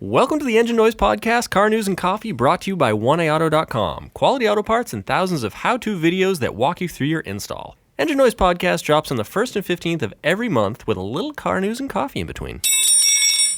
Welcome to the Engine Noise Podcast, car news and coffee, brought to you by 1AAuto.com. Quality auto parts and thousands of how-to videos that walk you through your install. Engine Noise Podcast drops on the 1st and 15th of every month with a little car news and coffee in between.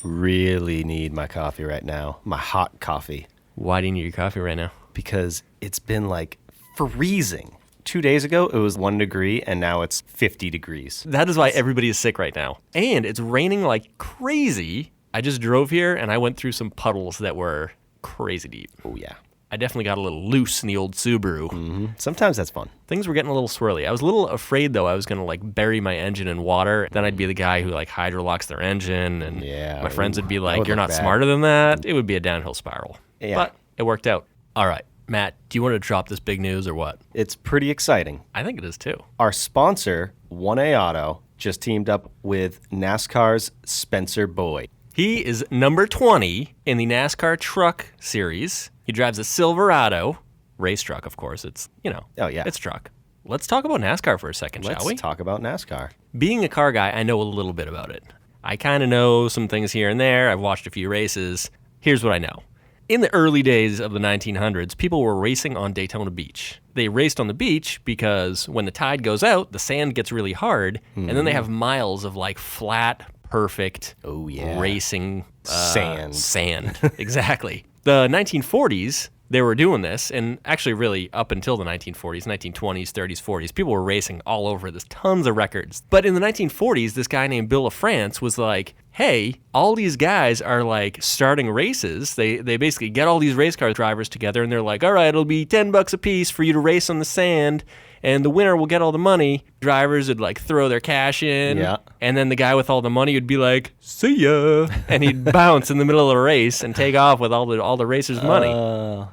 Really need my coffee right now. My hot coffee. Why do you need your coffee right now? Because it's been like freezing. 2 days ago, it was 1 degree, and now it's 50 degrees. That is why everybody is sick right now. And it's raining like crazy. I just drove here, and I went through some puddles that were crazy deep. Oh, yeah. I definitely got a little loose in the old Subaru. Mm-hmm. Sometimes that's fun. Things were getting a little swirly. I was a little afraid, though, I was going to, bury my engine in water. Then I'd be the guy who, hydrolocks their engine, and my friends would be like, you're not smarter than that. It would be a downhill spiral. Yeah. But it worked out. All right. Matt, do you want to drop this big news or what? It's pretty exciting. I think it is, too. Our sponsor, 1A Auto, just teamed up with NASCAR's Spencer Boyd. He is number 20 in the NASCAR truck series. He drives a Silverado, race truck, of course. It's, Oh, yeah. It's truck. Let's talk about NASCAR for a second, shall we? Let's talk about NASCAR. Being a car guy, I know a little bit about it. I kind of know some things here and there. I've watched a few races. Here's what I know. In the early days of the 1900s, people were racing on Daytona Beach. They raced on the beach because when the tide goes out, the sand gets really hard, and then they have miles of flat, perfect racing sand. Exactly. The 1940s, they were doing this, and actually really up until the 1940s, 1920s, 30s, 40s, people were racing all over. There's tons of records. But in the 1940s, this guy named Bill of France was like, hey, all these guys are starting races. They basically get all these race car drivers together, and they're like, all right, it'll be $10 a piece for you to race on the sand, and the winner will get all the money. Drivers would throw their cash in, and then the guy with all the money would be like, see ya, and he'd bounce in the middle of a race and take off with all the racers' money.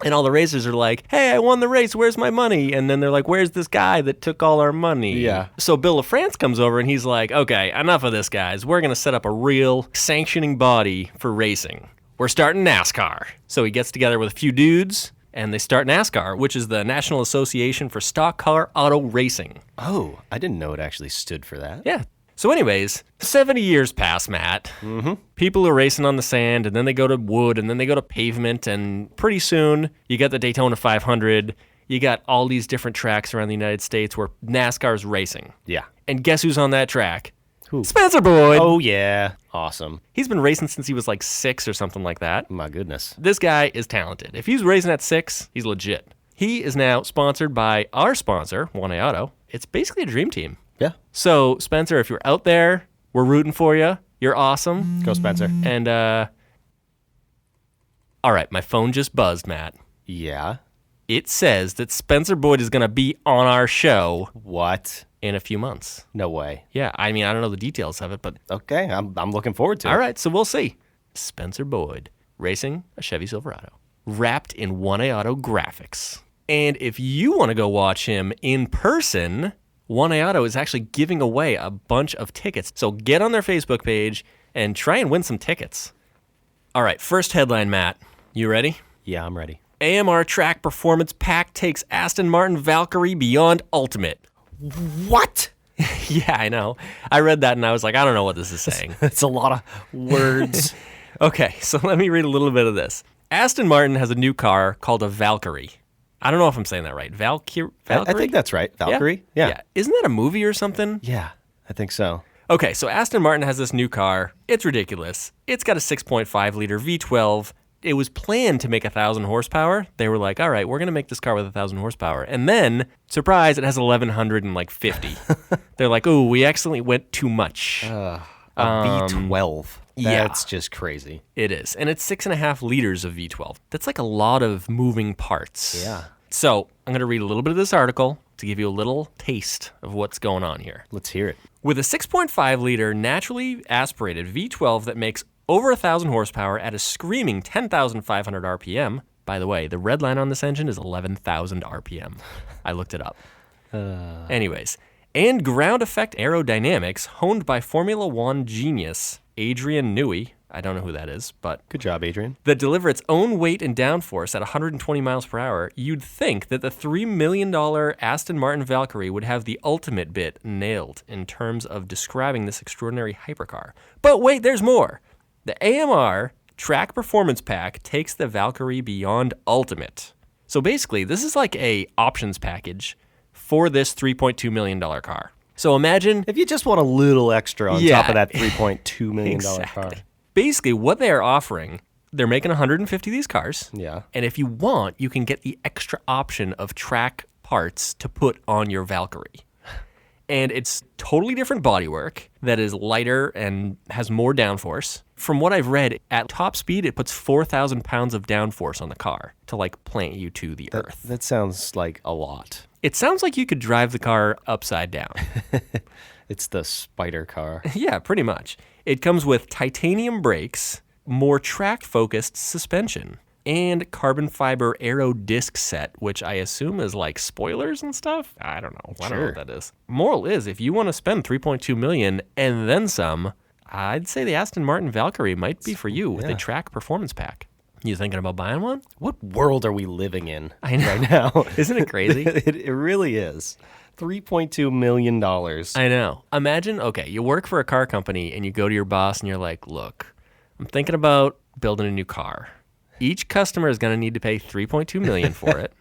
And all the racers are like, hey, I won the race, where's my money? And then they're like, where's this guy that took all our money? Yeah. So Bill of France comes over and he's like, okay, enough of this, guys. We're going to set up a real sanctioning body for racing. We're starting NASCAR. So he gets together with a few dudes, and they start NASCAR, which is the National Association for Stock Car Auto Racing. Oh, I didn't know it actually stood for that. Yeah. So anyways, 70 years pass, Matt. Mm-hmm. People are racing on the sand, and then they go to wood, and then they go to pavement, and pretty soon you get the Daytona 500. You got all these different tracks around the United States where NASCAR's racing. Yeah. And guess who's on that track? Who? Spencer Boyd. Oh, yeah. Awesome. He's been racing since he was 6 or something like that. My goodness. This guy is talented. If he's racing at 6, he's legit. He is now sponsored by our sponsor, 1A Auto. It's basically a dream team. Yeah. So, Spencer, if you're out there, we're rooting for you. You're awesome. Go, Spencer. And, all right, my phone just buzzed, Matt. Yeah. It says that Spencer Boyd is going to be on our show. What? In a few months. No way. Yeah, I mean, I don't know the details of it, but... Okay, I'm looking forward to it. All right, so we'll see. Spencer Boyd, racing a Chevy Silverado, wrapped in 1A Auto graphics. And if you want to go watch him in person, 1A Auto is actually giving away a bunch of tickets. So get on their Facebook page and try and win some tickets. All right, first headline, Matt. You ready? Yeah, I'm ready. AMR Track Performance Pack takes Aston Martin Valkyrie beyond ultimate. What? Yeah, I know. I read that and I was like, I don't know what this is saying. It's a lot of words. Okay, so let me read a little bit of this. Aston Martin has a new car called a Valkyrie. I don't know if I'm saying that right. Valkyrie? I think that's right. Valkyrie? Yeah. Isn't that a movie or something? Yeah, I think so. Okay, so Aston Martin has this new car. It's ridiculous. It's got a 6.5-liter V12. It was planned to make 1,000 horsepower. They were like, all right, we're going to make this car with 1,000 horsepower. And then, surprise, it has 1,150. They're like, oh, we accidentally went too much. A V12. That's just crazy. It is. And it's 6.5 liters of V12. That's a lot of moving parts. Yeah. So I'm going to read a little bit of this article to give you a little taste of what's going on here. Let's hear it. With a 6.5-liter naturally aspirated V12 that makes over 1,000 horsepower at a screaming 10,500 RPM. By the way, the red line on this engine is 11,000 RPM. I looked it up. Anyways, and ground effect aerodynamics honed by Formula One genius Adrian Newey. I don't know who that is, but... Good job, Adrian. That deliver its own weight and downforce at 120 miles per hour, you'd think that the $3 million Aston Martin Valkyrie would have the ultimate bit nailed in terms of describing this extraordinary hypercar. But wait, there's more. The AMR Track Performance Pack takes the Valkyrie beyond ultimate. So basically, this is like a options package for this $3.2 million car. So imagine If you just want a little extra on top of that $3.2 million car. Basically, what they are offering, they're making 150 of these cars. Yeah. And if you want, you can get the extra option of track parts to put on your Valkyrie. And it's totally different bodywork that is lighter and has more downforce. From what I've read, at top speed, it puts 4,000 pounds of downforce on the car to like plant you to the earth. That sounds like a lot. It sounds like you could drive the car upside down. It's the spider car. Yeah, pretty much. It comes with titanium brakes, more track-focused suspension, and carbon fiber aero disc set, which I assume is like spoilers and stuff. I don't know. I don't know what that is. Moral is, if you want to spend $3.2 million and then some, I'd say the Aston Martin Valkyrie might be for you with a track performance pack. You thinking about buying one? What world are we living in I know. right now? Isn't it crazy? It really is. $3.2 million. I know. Imagine, okay, you work for a car company and you go to your boss and you're like, look, I'm thinking about building a new car. Each customer is going to need to pay $3.2 million for it.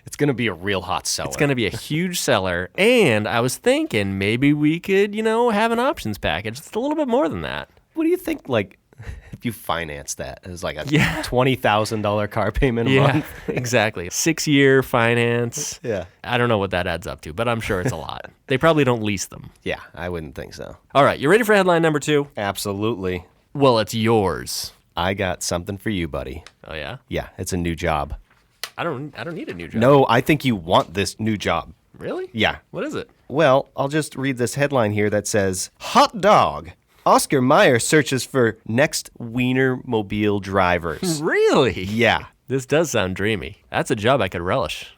It's going to be a real hot seller. It's going to be a huge seller. And I was thinking maybe we could, have an options package. It's a little bit more than that. What do you think, like, if you finance that as like a $20,000 car payment a month? Exactly. 6-year finance. Yeah. I don't know what that adds up to, but I'm sure it's a lot. They probably don't lease them. Yeah, I wouldn't think so. All right, you ready for headline number 2? Absolutely. Well, it's yours. I got something for you, buddy. Oh, yeah? Yeah, it's a new job. I don't need a new job. No, I think you want this new job. Really? Yeah. What is it? Well, I'll just read this headline here that says, Hot Dog. Oscar Meyer searches for next Wienermobile drivers. Really? Yeah. This does sound dreamy. That's a job I could relish.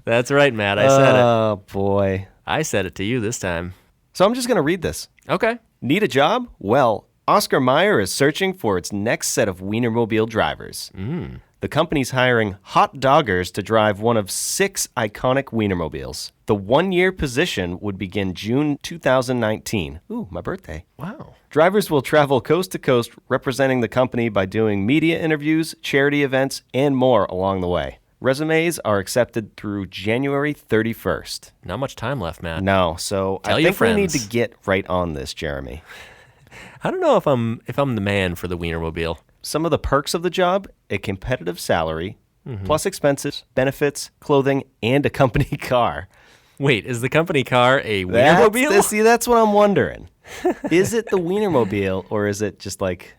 That's right, Matt. I said it. Oh, boy. I said it to you this time. So I'm just going to read this. Okay. Need a job? Well, Oscar Meyer is searching for its next set of Wienermobile drivers. The company's hiring hot doggers to drive one of 6 iconic Wienermobiles. The 1-year position would begin June 2019. Ooh, my birthday. Wow. Drivers will travel coast to coast representing the company by doing media interviews, charity events, and more along the way. Resumes are accepted through January 31st. Not much time left, Matt. No, so Tell I your think we need friends. to get right on this, Jeremy. I don't know if I'm the man for the Wienermobile. Some of the perks of the job, a competitive salary, plus expenses, benefits, clothing, and a company car. Wait, is the company car a Wienermobile? See, that's what I'm wondering. Is it the Wienermobile, or is it just like...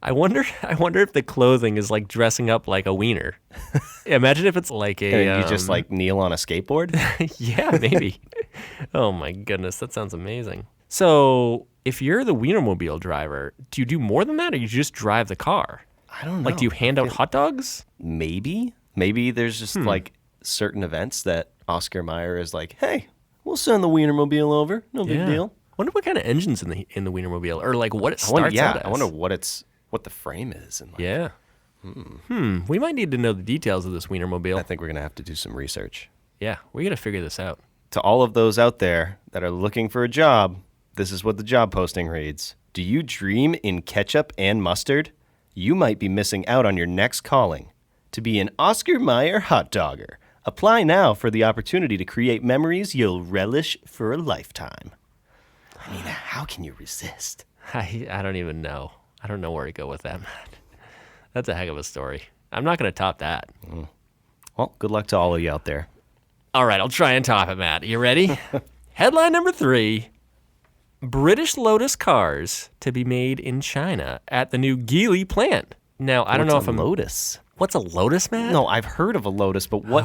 I wonder if the clothing is like dressing up like a wiener. Imagine if it's like a... you just like kneel on a skateboard? Yeah, maybe. Oh my goodness, that sounds amazing. So, if you're the Wienermobile driver, do you do more than that, or you just drive the car? I don't know. Like, do you hand out hot dogs? Maybe. Maybe there's just like certain events that Oscar Meyer is like, hey, we'll send the Wienermobile over. No big deal. Wonder what kind of engine's in the Wienermobile, or like what it starts out as. I wonder what the frame is. And like, Yeah. We might need to know the details of this Wienermobile. I think we're going to have to do some research. Yeah, we got to figure this out. To all of those out there that are looking for a job, this is what the job posting reads. Do you dream in ketchup and mustard? You might be missing out on your next calling. To be an Oscar Meyer hot dogger. Apply now for the opportunity to create memories you'll relish for a lifetime. I mean, how can you resist? I don't even know. I don't know where to go with that, Matt. That's a heck of a story. I'm not going to top that. Well, good luck to all of you out there. All right, I'll try and top it, Matt. You ready? Headline number 3. British Lotus cars to be made in China at the new Geely plant. Now, I don't know if I'm... Lotus? What's a Lotus, Matt? No, I've heard of a Lotus, but what,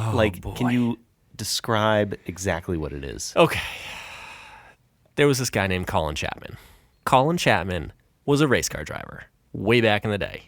can you describe exactly what it is? Okay. There was this guy named Colin Chapman. Colin Chapman was a race car driver way back in the day.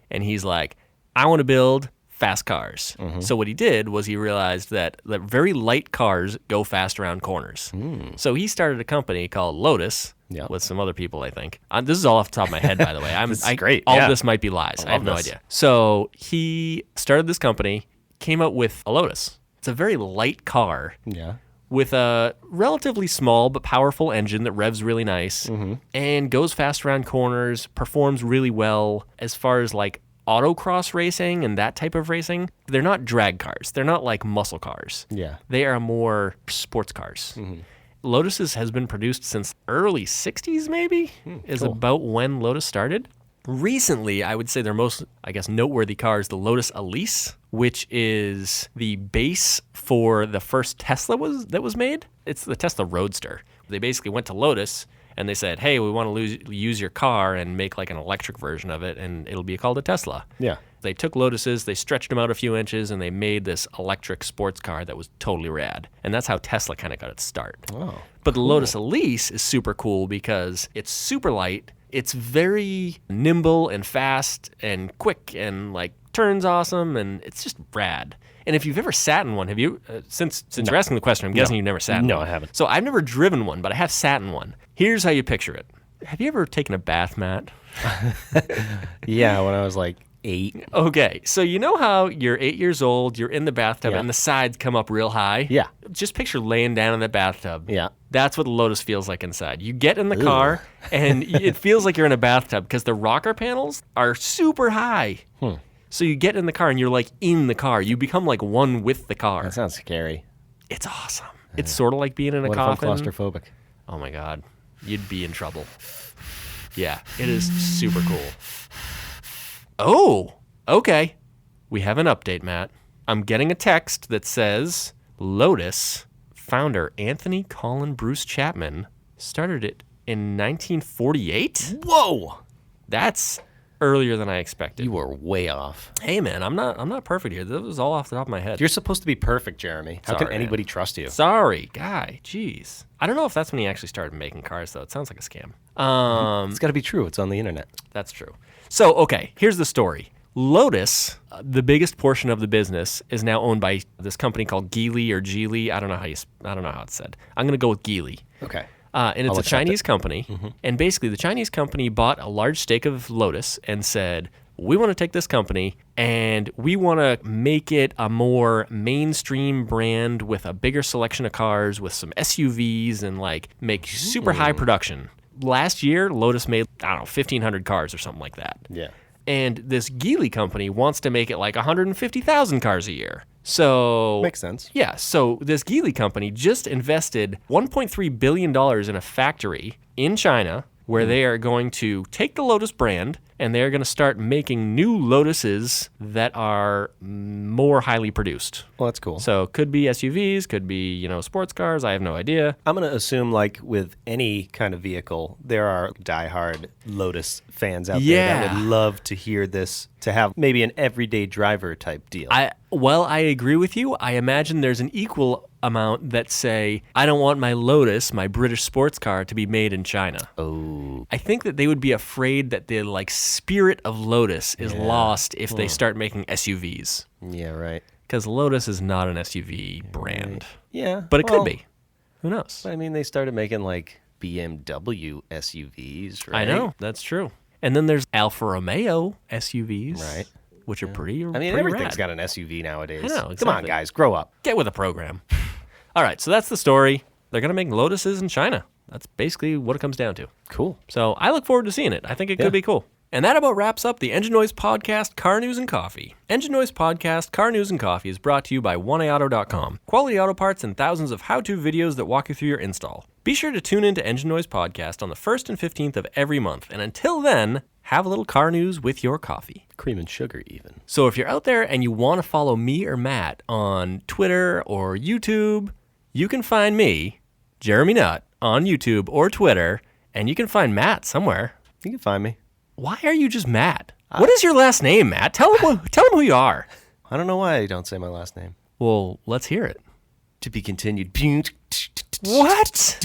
And he's like, I want to build fast cars. So what he did was he realized that very light cars go fast around corners. So he started a company called Lotus with some other people, I think. This is all off the top of my head, by the way. This is great. All of this might be lies. I have no idea. So he started this company, came out with a Lotus. It's a very light car. Yeah. With a relatively small but powerful engine that revs really nice and goes fast around corners, performs really well as far as like autocross racing and that type of racing. They're not drag cars. They're not like muscle cars. Yeah. They are more sports cars. Mm-hmm. Lotus has been produced since early 60s, maybe, is cool. about when Lotus started. Recently, I would say their most, noteworthy car is the Lotus Elise, which is the base for the first Tesla that was made. It's the Tesla Roadster. They basically went to Lotus and they said, hey, we want to use your car and make like an electric version of it, and it'll be called a Tesla. Yeah. They took Lotuses, they stretched them out a few inches, and they made this electric sports car that was totally rad. And that's how Tesla kind of got its start. Oh, but the Lotus Elise is super cool because it's super light. It's very nimble and fast and quick and like turns awesome, and it's just rad. And if you've ever sat in one, have you? Since you're asking the question, I'm guessing you've never sat in one. No, I haven't. So I've never driven one, but I have sat in one. Here's how you picture it. Have you ever taken a bath, Matt? Yeah, when I was like 8. Okay, so you know how you're 8 years old, you're in the bathtub, and the sides come up real high? Yeah. Just picture laying down in the bathtub. Yeah. That's what the Lotus feels like inside. You get in the car, and it feels like you're in a bathtub because the rocker panels are super high. So you get in the car, and you're like in the car. You become like one with the car. That sounds scary. It's awesome. It's sort of like being in a What coffin. if I'm claustrophobic? Oh my God. You'd be in trouble. Yeah, it is super cool. Oh, okay. We have an update, Matt. I'm getting a text that says Lotus founder Anthony Colin Bruce Chapman started it in 1948? Whoa! That's earlier than I expected. You were way off. Hey man, I'm not perfect here. That was all off the top of my head. You're supposed to be perfect, Jeremy. How can Sorry, anybody trust you? Sorry, guy. Jeez. I don't know if that's when he actually started making cars, though. It sounds like a scam. It's got to be true. It's on the internet. That's true. So, okay, here's the story. Lotus, the biggest portion of the business, is now owned by this company called Geely or Geely. I don't know how it's said. I'm going to go with Geely. Okay. And it's a Chinese company. And basically, the Chinese company bought a large stake of Lotus and said, we want to take this company and we want to make it a more mainstream brand with a bigger selection of cars, with some SUVs, and like make super high production. Last year, Lotus made, 1,500 cars or something like that. Yeah. And this Geely company wants to make it like 150,000 cars a year. So Makes sense. Yeah, so this Geely company just invested $1.3 billion in a factory in China where they are going to take the Lotus brand and they're going to start making new Lotuses that are more highly produced. Well, that's cool. So could be SUVs, could be, sports cars. I have no idea. I'm going to assume, like with any kind of vehicle, there are diehard Lotus fans out there that would love to hear this, to have maybe an everyday driver type deal. I agree with you. I imagine there's an equal amount that say, I don't want my Lotus, my British sports car, to be made in China. Oh. I think that they would be afraid that the spirit of Lotus is lost if they start making SUVs. Yeah, right. Because Lotus is not an SUV brand. Yeah. But it could be. Who knows? But I mean, they started making like BMW SUVs, right? I know. That's true. And then there's Alfa Romeo SUVs. Right. Which are pretty I mean, pretty everything's rad. got an SUV nowadays. I know, Come on, exactly. guys, grow up. Get with a program. All right, so that's the story. They're going to make Lotuses in China. That's basically what it comes down to. Cool. So I look forward to seeing it. I think it could be cool. And that about wraps up the Engine Noise Podcast, Car News and Coffee. Engine Noise Podcast, Car News and Coffee is brought to you by oneauto.com. Quality auto parts and thousands of how-to videos that walk you through your install. Be sure to tune in to Engine Noise Podcast on the 1st and 15th of every month. And until then, have a little car news with your coffee. Cream and sugar, even. So if you're out there and you want to follow me or Matt on Twitter or YouTube, you can find me, Jeremy Nutt, on YouTube or Twitter, and you can find Matt somewhere. You can find me. Why are you just Matt? What is your last name, Matt? Tell him who you are. I don't know why I don't say my last name. Well, let's hear it. To be continued. What?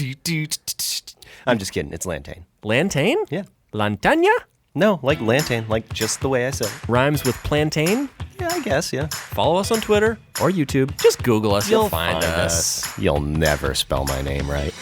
I'm just kidding. It's Lantane. Lantane? Yeah. Lantania? No, like Lantane, like just the way I said it. Rhymes with plantain? Yeah, I guess, yeah. Follow us on Twitter or YouTube. Just Google us. You'll find us. You'll never spell my name right.